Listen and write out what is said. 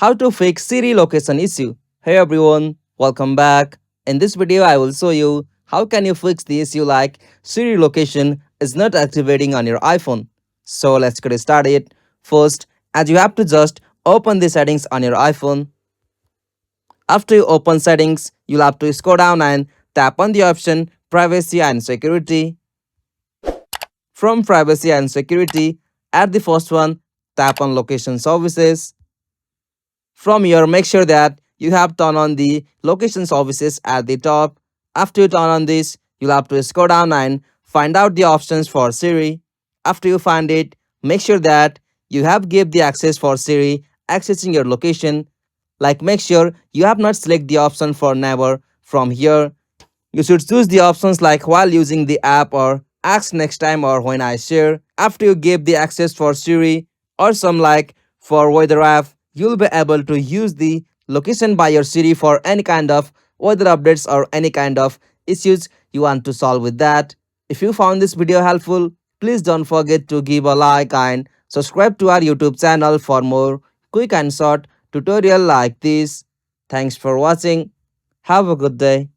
How to fix Siri location issue. Hey everyone, welcome back. In this video I will show you how can you fix the issue like Siri location is not activating on your iPhone. So let's get started. First, as you have to just open the settings on your iPhone. After you open settings, you'll have to scroll down and tap on the option privacy and security. From privacy and security, at the first one, tap on location services. From here, make sure that you have turned on the location services at the top. After you turn on this, you'll have to scroll down and find out the options for Siri. After you find it, make sure that you have give the access for Siri accessing your location. Like make sure you have not select the option for never. From here, you should choose the options like while using the app or ask next time or when I share. After you give the access for Siri or some like for weather app, you'll be able to use the location by your Siri for any kind of weather updates or any kind of issues you want to solve with that. If you found this video helpful, please don't forget to give a like and subscribe to our YouTube channel for more quick and short tutorial like this. Thanks for watching. Have a good day.